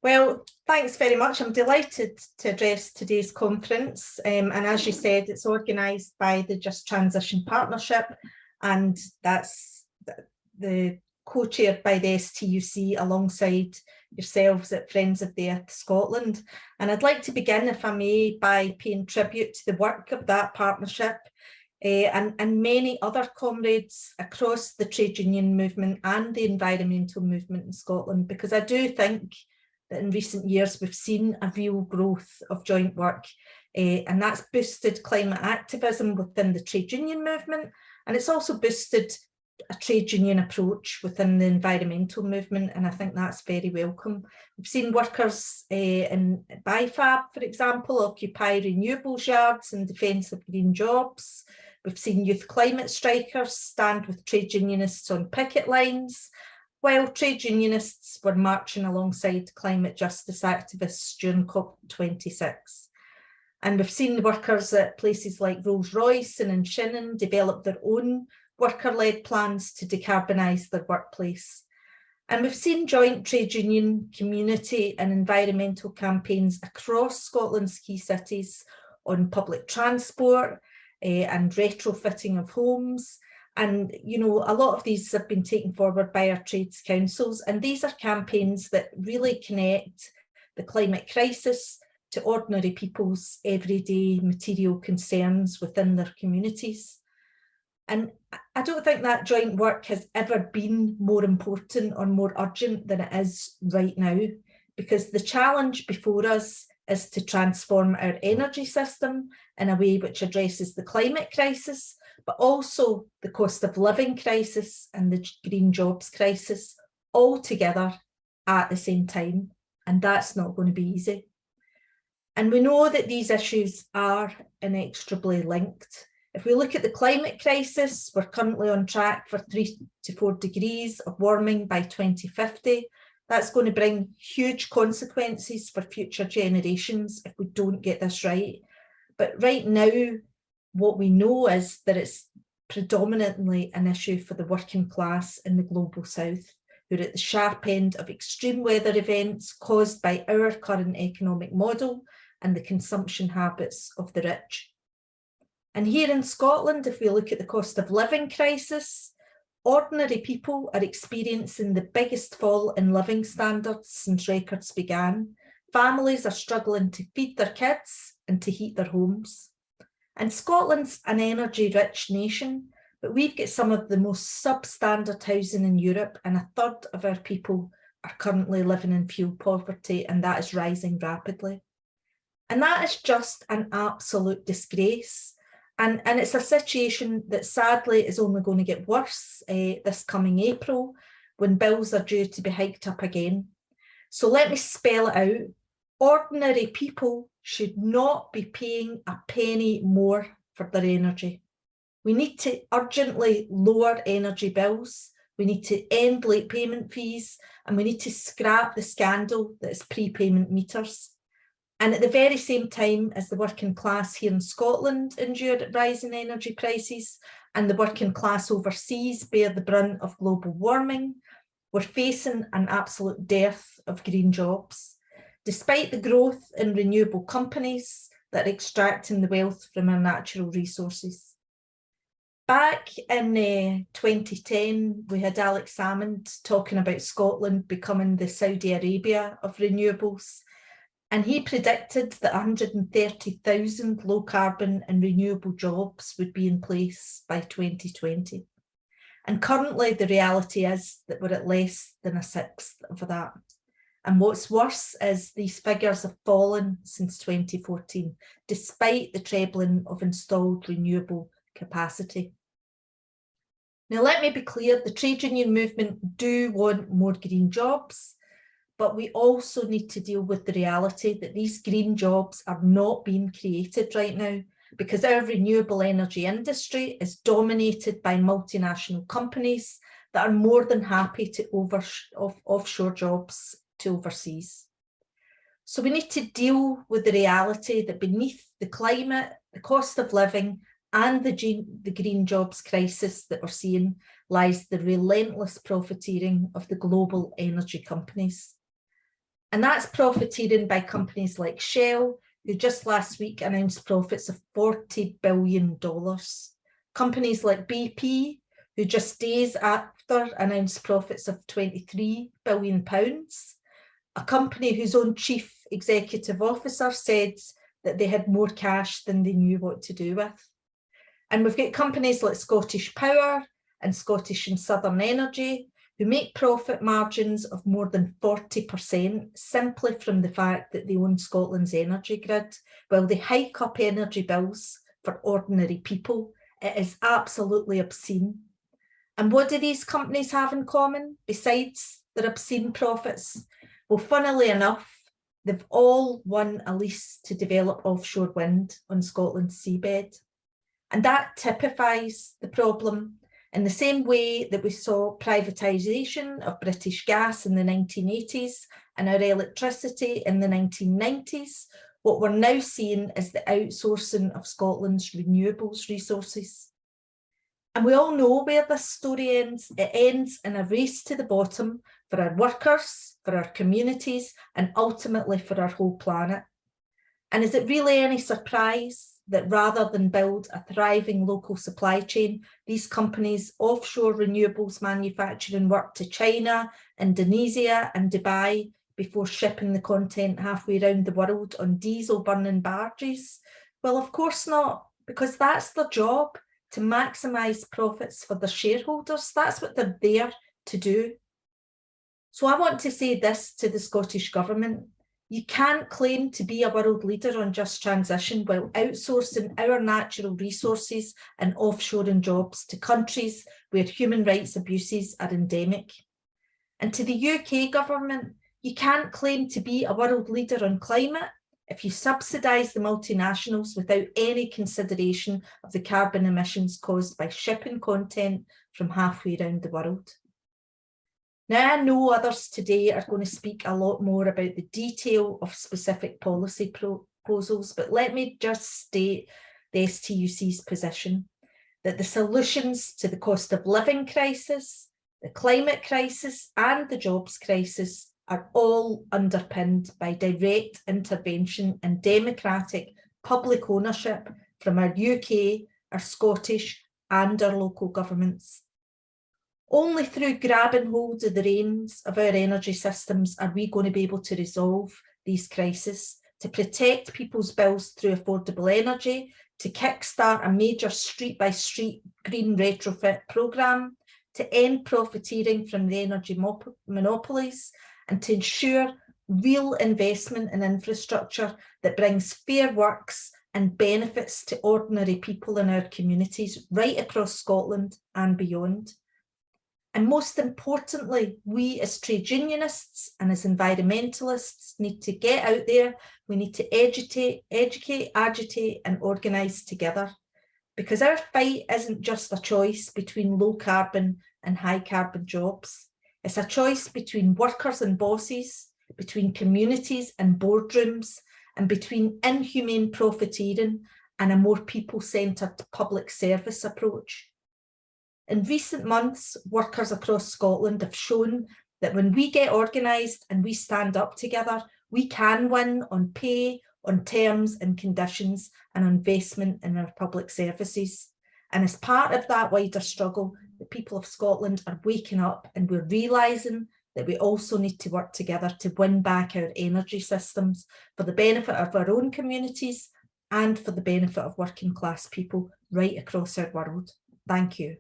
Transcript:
Well, thanks very much. I'm delighted to address today's conference. And as you said, it's organised by the Just Transition Partnership, and that's the co-chaired by the STUC alongside yourselves at Friends of the Earth Scotland. And I'd like to begin, if I may, by paying tribute to the work of that partnership and many other comrades across the trade union movement and the environmental movement in Scotland, because I do think that in recent years we've seen a real growth of joint work, and that's boosted climate activism within the trade union movement, and it's also boosted a trade union approach within the environmental movement, and I think that's very welcome. We've seen workers in BIFAB, for example, occupy renewables yards in defence of green jobs. We've seen youth climate strikers stand with trade unionists on picket lines, while trade unionists were marching alongside climate justice activists during COP26. And we've seen the workers at places like Rolls-Royce and in Shannon develop their own worker-led plans to decarbonise their workplace. And we've seen joint trade union, community and environmental campaigns across Scotland's key cities on public transport and retrofitting of homes. And, you know, a lot of these have been taken forward by our trades councils. And these are campaigns that really connect the climate crisis to ordinary people's everyday material concerns within their communities. And I don't think that joint work has ever been more important or more urgent than it is right now, because the challenge before us is to transform our energy system in a way which addresses the climate crisis, but also the cost of living crisis and the green jobs crisis all together at the same time. And that's not going to be easy. And we know that these issues are inextricably linked. If we look at the climate crisis, we're currently on track for 3 to 4 degrees of warming by 2050. That's going to bring huge consequences for future generations if we don't get this right. But right now, what we know is that it's predominantly an issue for the working class in the global south, who are at the sharp end of extreme weather events caused by our current economic model and the consumption habits of the rich. And here in Scotland, if we look at the cost of living crisis, ordinary people are experiencing the biggest fall in living standards since records began. Families are struggling to feed their kids and to heat their homes. And Scotland's an energy-rich nation, but we've got some of the most substandard housing in Europe, and a third of our people are currently living in fuel poverty, and that is rising rapidly. And that is just an absolute disgrace. And it's a situation that sadly is only going to get worse this coming April, when bills are due to be hiked up again. So let me spell it out. Ordinary people should not be paying a penny more for their energy. We need to urgently lower energy bills. We need to end late payment fees, and we need to scrap the scandal that is prepayment meters. And at the very same time as the working class here in Scotland endure rising energy prices and the working class overseas bear the brunt of global warming, we're facing an absolute dearth of green jobs, despite the growth in renewable companies that are extracting the wealth from our natural resources. Back in 2010, we had Alex Salmond talking about Scotland becoming the Saudi Arabia of renewables. And he predicted that 130,000 low carbon and renewable jobs would be in place by 2020. And currently the reality is that we're at less than a sixth of that. And what's worse is these figures have fallen since 2014, despite the trebling of installed renewable capacity. Now, let me be clear, the trade union movement do want more green jobs, but we also need to deal with the reality that these green jobs are not being created right now, because our renewable energy industry is dominated by multinational companies that are more than happy to offshore jobs to overseas. So we need to deal with the reality that beneath the climate, the cost of living and the green jobs crisis that we're seeing lies the relentless profiteering of the global energy companies. And that's profiteering by companies like Shell, who just last week announced profits of $40 billion. Companies like BP, who just days after announced profits of £23 billion. A company whose own chief executive officer said that they had more cash than they knew what to do with. And we've got companies like Scottish Power and Scottish and Southern Energy, who make profit margins of more than 40% simply from the fact that they own Scotland's energy grid, while they hike up energy bills for ordinary people. It is absolutely obscene. And what do these companies have in common besides their obscene profits? Well, funnily enough, they've all won a lease to develop offshore wind on Scotland's seabed. And that typifies the problem. In the same way that we saw privatisation of British gas in the 1980s and our electricity in the 1990s, what we're now seeing is the outsourcing of Scotland's renewables resources. And we all know where this story ends. It ends in a race to the bottom for our workers, for our communities, and ultimately for our whole planet. And is it really any surprise that rather than build a thriving local supply chain, these companies offshore renewables manufacturing work to China, Indonesia, and Dubai before shipping the content halfway around the world on diesel burning barges? Well, of course not, because that's their job, to maximise profits for their shareholders. That's what they're there to do. So I want to say this to the Scottish Government. You can't claim to be a world leader on just transition while outsourcing our natural resources and offshoring jobs to countries where human rights abuses are endemic. And to the UK Government, you can't claim to be a world leader on climate if you subsidise the multinationals without any consideration of the carbon emissions caused by shipping content from halfway around the world. Now, I know others today are going to speak a lot more about the detail of specific policy proposals, but let me just state the STUC's position, that the solutions to the cost of living crisis, the climate crisis, and the jobs crisis are all underpinned by direct intervention and democratic public ownership from our UK, our Scottish, and our local governments. Only through grabbing hold of the reins of our energy systems are we going to be able to resolve these crises, to protect people's bills through affordable energy, to kickstart a major street-by-street green retrofit programme, to end profiteering from the energy monopolies, and to ensure real investment in infrastructure that brings fair works and benefits to ordinary people in our communities right across Scotland and beyond. And most importantly, we as trade unionists and as environmentalists need to get out there. We need to educate, agitate and organise together, because our fight isn't just a choice between low carbon and high carbon jobs. It's a choice between workers and bosses, between communities and boardrooms, and between inhumane profiteering and a more people-centred public service approach. In recent months, workers across Scotland have shown that when we get organised and we stand up together, we can win on pay, on terms and conditions, and on investment in our public services. And as part of that wider struggle, the people of Scotland are waking up and we're realising that we also need to work together to win back our energy systems for the benefit of our own communities and for the benefit of working class people right across our world. Thank you.